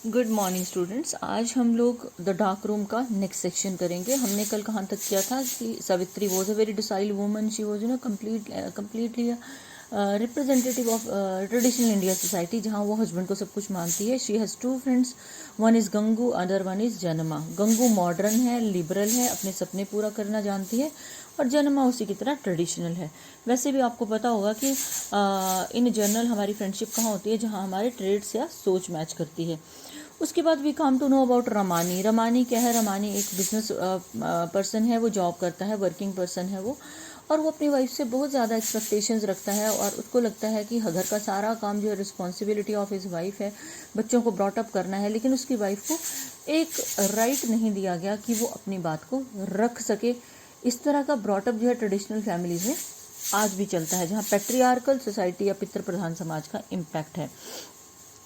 Good morning students. आज हम लोग द डार्क रूम का नेक्स्ट सेक्शन करेंगे। हमने कल कहाँ तक किया था कि Savitri was a very docile woman. She was completely representative of traditional India society, जहाँ वो हस्बैंड को सब कुछ मानती है। She has two friends, one is Gangu, other one is Janma. Gangu modern है, लिबरल है, अपने सपने पूरा करना जानती है, और जनमा उसी की तरह ट्रेडिशनल है। वैसे भी आपको पता होगा कि इन जनरल हमारी फ्रेंडशिप कहाँ होती है, जहाँ हमारे ट्रेड्स या सोच मैच करती है। उसके बाद we come to know about Ramani. Ramani क्या है? रमानी एक बिजनेस पर्सन है, वो जॉब करता है, वर्किंग पर्सन है वो, और वो अपनी वाइफ से बहुत ज़्यादा एक्सपेक्टेशंस रखता है, और उसको लगता है कि घर का सारा काम जो है रिस्पॉन्सिबिलिटी ऑफ हिज वाइफ है, बच्चों को ब्रॉटअप करना है। लेकिन उसकी वाइफ को एक राइट नहीं दिया गया कि वो अपनी बात को रख सके। इस तरह का ब्रॉटअप जो है ट्रेडिशनल फैमिलीज में आज भी चलता है, जहाँ पैट्रियार्कल सोसाइटी या पितृ प्रधान समाज का इम्पैक्ट है।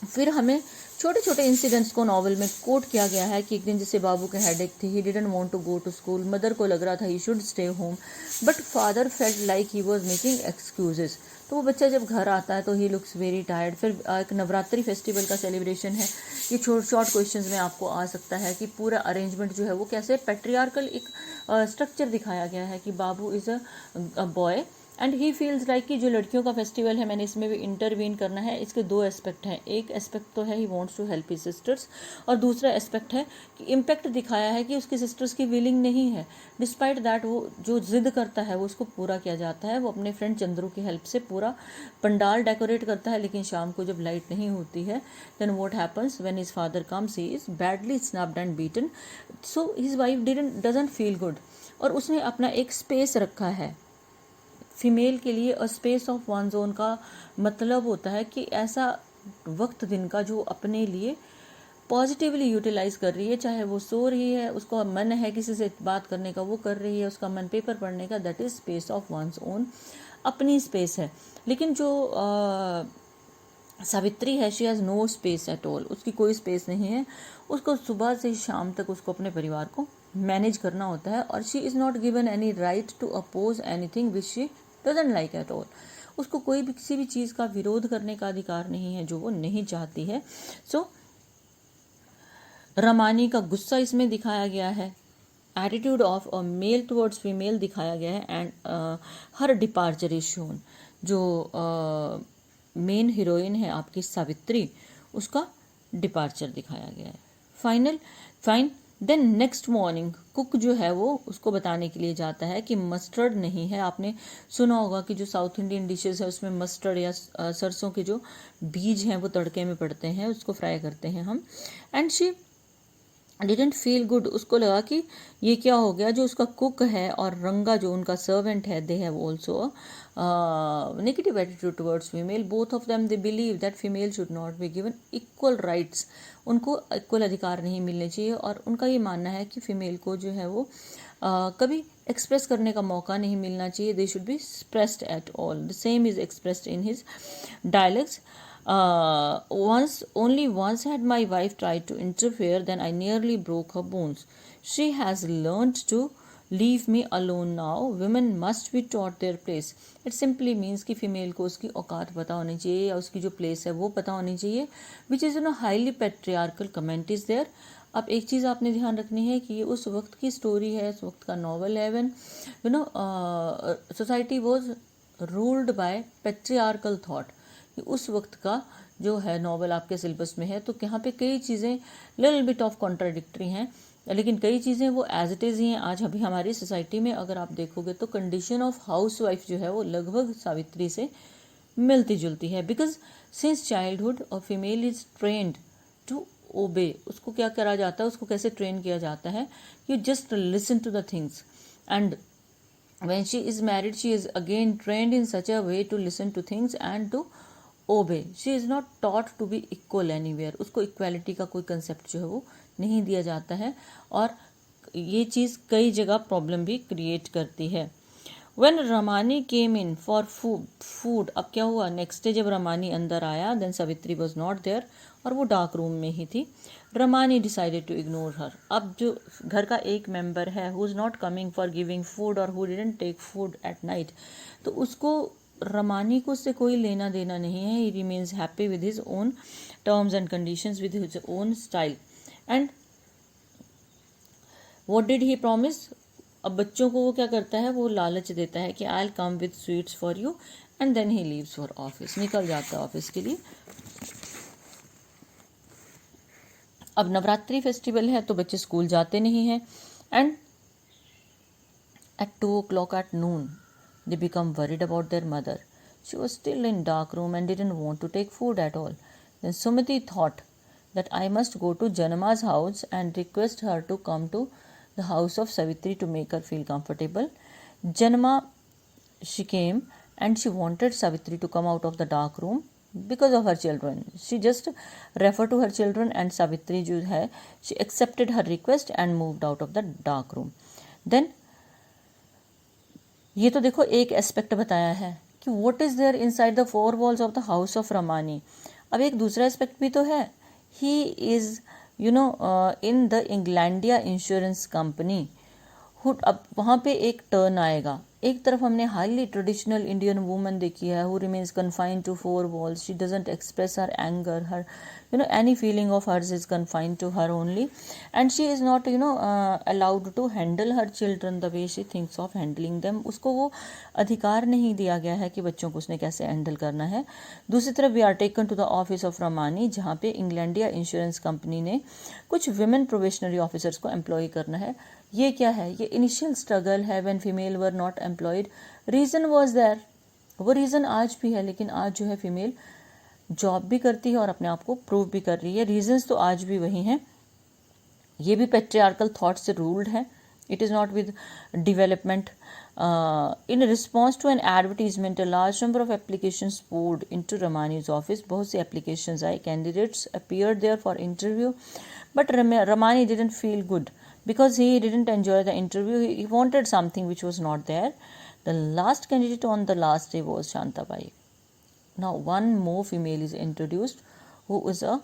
फिर हमें छोटे छोटे इंसिडेंट्स को नॉवल में कोट किया गया है कि एक दिन जैसे बाबू के हेडेक थी, he didn't want to go to school. Mother को लग रहा था he should stay home, but father felt like he was making excuses. तो वो बच्चा जब घर आता है तो ही लुक्स वेरी टायर्ड। फिर एक नवरात्रि फेस्टिवल का सेलिब्रेशन है। ये शॉर्ट क्वेश्चंस में आपको आ सकता है कि पूरा अरेंजमेंट जो है वो कैसे पैट्रियार्कल एक स्ट्रक्चर दिखाया गया है कि Babu is a boy and he feels like कि जो लड़कियों का फेस्टिवल है, मैंने इसमें भी इंटरवीन करना है। इसके दो एस्पेक्ट हैं। एक एस्पेक्ट तो है he wants to help his sisters, और दूसरा एस्पेक्ट है कि इम्पैक्ट दिखाया है कि उसकी सिस्टर्स की विलिंग नहीं है। डिस्पाइट दैट वो जो जिद करता है वो उसको पूरा किया जाता है। वो अपने फ्रेंड चंद्रू की हेल्प से पूरा पंडाल डेकोरेट करता है, लेकिन शाम को जब लाइट नहीं होती है, then what happens when his father comes, he is badly snapped and beaten, so his wife doesn't feel good. और उसने अपना एक स्पेस रखा है फीमेल के लिए। A space of one zone का मतलब होता है कि ऐसा वक्त दिन का जो अपने लिए पॉजिटिवली यूटिलाइज कर रही है, चाहे वो सो रही है, उसका मन है किसी से बात करने का वो कर रही है, उसका मन पेपर पढ़ने का, that is space of one's own, अपनी स्पेस है। लेकिन जो सावित्री है, she has no space at all. उसकी कोई स्पेस नहीं है। उसको सुबह से शाम तक उसको अपने परिवार को मैनेज करना होता है, और she is not given any right to oppose anything which she doesn't like at all. उसको कोई भी किसी भी चीज़ का विरोध करने का अधिकार नहीं है जो वो नहीं चाहती है। सो रमानी का गुस्सा इसमें दिखाया गया है, attitude of a male towards female दिखाया गया है, and her departure is shown. जो मेन हीरोइन है आपकी सावित्री, उसका डिपार्चर दिखाया गया है। Fine. Then next morning cook जो है वो उसको बताने के लिए जाता है कि मस्टर्ड नहीं है। आपने सुना होगा कि जो साउथ इंडियन डिशेस है उसमें मस्टर्ड या सरसों के जो बीज हैं वो तड़के में पड़ते हैं, उसको फ्राई करते हैं हम। And she didn't feel good. उसको लगा कि ये क्या हो गया। जो उसका कुक है और रंगा जो उनका सर्वेंट है, they have also negative attitude towards female. Both of them they believe that female should not be given equal rights. उनको इक्वल अधिकार नहीं मिलने चाहिए, और उनका ये मानना है कि फीमेल को जो है वो कभी एक्सप्रेस करने का मौका नहीं मिलना चाहिए। They should be expressed at all. The same is expressed in his dialects. Only once had my wife tried to interfere, then I nearly broke her bones. She has learned to leave me alone now. Women must be taught their place. It simply means कि female को उसकी औकात पता होनी चाहिए, या उसकी जो प्लेस है वो पता होनी चाहिए, which is highly patriarchal comment is there. अब एक चीज़ आपने ध्यान रखनी है कि ये उस वक्त की स्टोरी है, उस वक्त का नॉवल है, when society was ruled by patriarchal thought. उस वक्त का जो है नॉवल आपके सिलेबस में है, तो यहाँ पे कई चीज़ें लिटिल बिट ऑफ कॉन्ट्राडिक्टरी हैं, लेकिन कई चीज़ें वो एज इट इज़ ही हैं। आज अभी हमारी सोसाइटी में अगर आप देखोगे तो कंडीशन ऑफ हाउस वाइफ जो है वो लगभग सावित्री से मिलती जुलती है, बिकॉज सिंस चाइल्डहुड और female is trained to obey. उसको क्या करा जाता है, उसको कैसे ट्रेन किया जाता है, you just listen to the things, and when she is married she is again trained in such a way to listen to things and to obey. She is not taught to be equal anywhere. उसको equality का कोई concept जो है वो नहीं दिया जाता है, और ये चीज़ कई जगह प्रॉब्लम भी क्रिएट करती है। When Ramani came in for food, अब क्या हुआ, नेक्स्ट डे जब रमानी अंदर आया, then Savitri was not there, और वो डार्क रूम में ही थी। Ramani decided to ignore her. अब जो घर का एक मेंबर है who is not coming for giving food और who didn't take food at night, तो उसको रमानी को उससे कोई लेना देना नहीं है. ही remains happy with his own terms and conditions, with his own style. And what did he promise? अब बच्चों को वो क्या करता है, वो लालच देता है कि I will come with sweets for you, and then he leaves for office. निकल जाता है ऑफिस के लिए. अब नवरात्रि फेस्टिवल है तो बच्चे स्कूल जाते नहीं हैं. And at 2 o'clock at noon, they become worried about their mother. She was still in dark room and didn't want to take food at all. Then Sumati thought that I must go to Janama's house and request her to come to the house of Savitri to make her feel comfortable. Janama, she came and she wanted Savitri to come out of the dark room because of her children. She just referred to her children, and Savitri जो है, she accepted her request and moved out of the dark room. Then ये तो देखो एक aspect बताया है कि what is there inside the four walls of the house of Ramani. अब एक दूसरा एस्पेक्ट भी तो है. He is in the Englandia insurance company. अब वहाँ पे एक टर्न आएगा. एक तरफ हमने हाईली ट्रेडिशनल इंडियन वुमन देखी है who remains confined to four walls. She doesn't express her anger, her any feeling of hers is confined to her only, and she is not allowed to handle her children the way she thinks of handling them. उसको वो अधिकार नहीं दिया गया है कि बच्चों को उसने कैसे हैंडल करना है. दूसरी तरफ we are taken to the office of Ramani, जहाँ पे इंग्लैंडिया इंश्योरेंस कंपनी ने कुछ विमेन प्रोबेशनरी ऑफिसर्स को एम्प्लॉय करना है. ये क्या है? ये इनिशियल स्ट्रगल है when female were not employed. Reason was there, वो रीज़न आज भी है, लेकिन आज जो है फीमेल जॉब भी करती है और अपने आप को प्रूव भी कर रही है. रीजंस तो आज भी वही हैं. ये भी पेट्रियार्कल थॉट से रूल्ड है. It is not with development. In response to an advertisement a large number of applications poured into Ramani's office. बहुत सी एप्लीकेशंस आए. Candidates appeared there for interview, but Ramani didn't feel good because he didn't enjoy the interview. He wanted something which was not there. The last candidate on the last day was Shantabai. Now one more female is introduced, who is a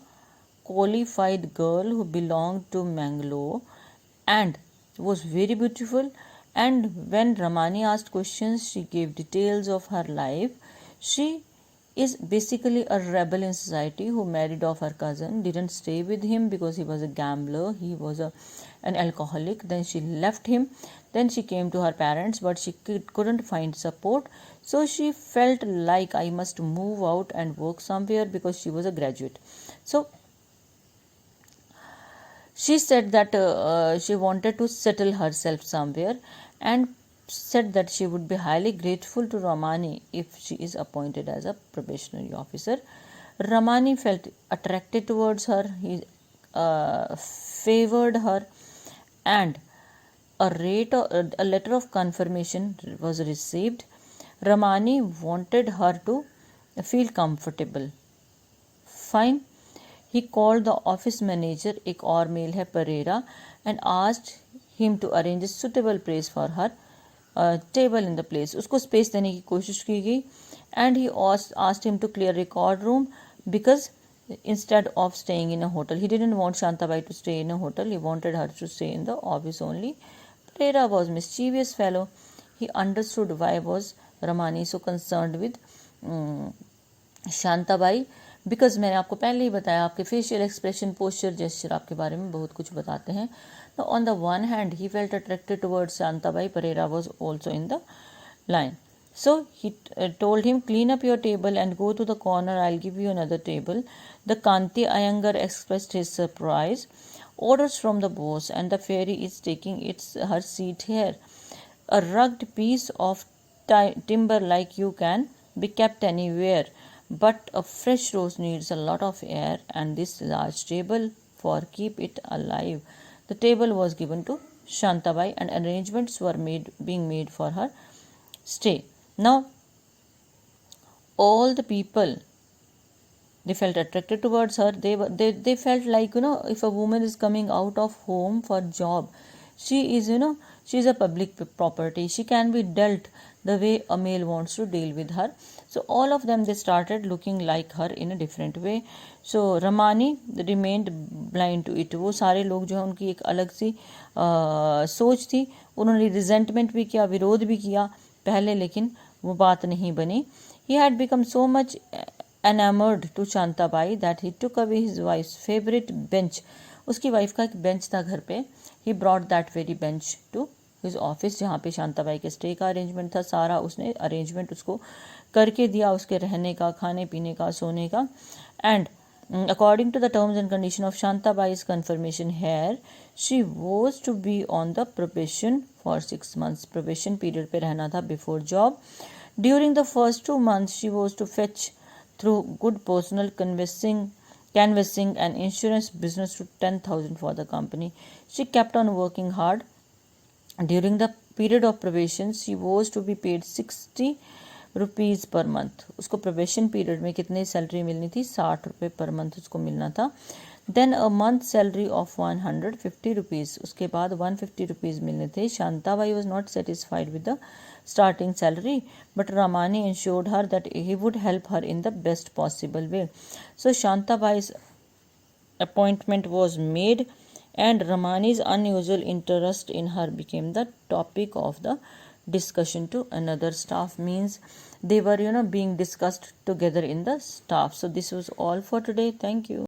qualified girl who belonged to Mangalore and was very beautiful. And when Ramani asked questions, she gave details of her life. She is basically a rebel in society who married off her cousin, didn't stay with him because he was a gambler, he was an alcoholic. Then she left him. Then she came to her parents, but she couldn't find support. So she felt like I must move out and work somewhere because she was a graduate. So she said that she wanted to settle herself somewhere, and said that she would be highly grateful to Ramani if she is appointed as a probationary officer. Ramani felt attracted towards her. He favored her, and a letter of confirmation was received. Ramani wanted her to feel comfortable. Fine. He called the office manager, एक और mail है Pereira, and asked him to arrange a suitable place for her. Table in the place. उसको space देने की कोशिश की गई. And he asked him to clear record room because instead of staying in a hotel, he didn't want Shantabai to stay in a hotel. He wanted her to stay in the office only. Pereira was mischievous fellow. He understood why was Ramani so concerned with Shantabai, because मैंने आपको पहले ही बताया, आपके facial expression, posture, gesture आपके बारे में बहुत कुछ बताते हैं. तो on the one hand he felt attracted towards Shantabai. Pereira was also in the line. So he told him, clean up your table and go to the corner. I'll give you another table. The Kanti Iyengar expressed his surprise. Orders from the boss, and the fairy is taking her seat here. A rugged piece of timber like you can be kept anywhere, but a fresh rose needs a lot of air, and this large table for keep it alive. The table was given to Shantabai, and arrangements were being made for her stay. Now all the people, they felt attracted towards her. They felt like, if a woman is coming out of home for job, she is a public property. She can be dealt the way a male wants to deal with her. So all of them, they started looking like her in a different way. So Ramani remained blind to it. वो सारे लोग जो है उनकी एक अलग सी सोच थी. उन्होंने रिजेंटमेंट भी किया, विरोध भी किया पहले, लेकिन वो बात नहीं बनी. He had become so much enamored to Shantabai that he took away his wife's favorite bench. उसकी वाइफ का एक बेंच था घर पे. He brought that very bench to his office, जहाँ पे शांताबाई के स्टे का अरेंजमेंट था. सारा उसने अरेंजमेंट उसको करके दिया, उसके रहने का, खाने पीने का, सोने का. And according to the terms and condition of Shantabai's confirmation here, she was to be on the probation for 6 months. Probation period पे रहना था before job. During the first 2 months, she was to fetch through good personal canvassing and insurance business to 10,000 for the company. She kept on working hard. During the period of probation, she was to be paid 60 rupees per month. उसको probation period में कितनी salary मिलनी थी? 60 रुपये per month उसको मिलना था. Then a month salary of 150 rupees. उसके बाद 150 रुपीज़ मिलने थे. Shantabai was not satisfied with the starting salary, but Ramani ensured her that he would help her in the best possible way. So Shantabai's appointment was made, and Ramani's unusual interest in her became the topic of the discussion to another staff. Means they were being discussed together in the staff. So this was all for today. Thank you.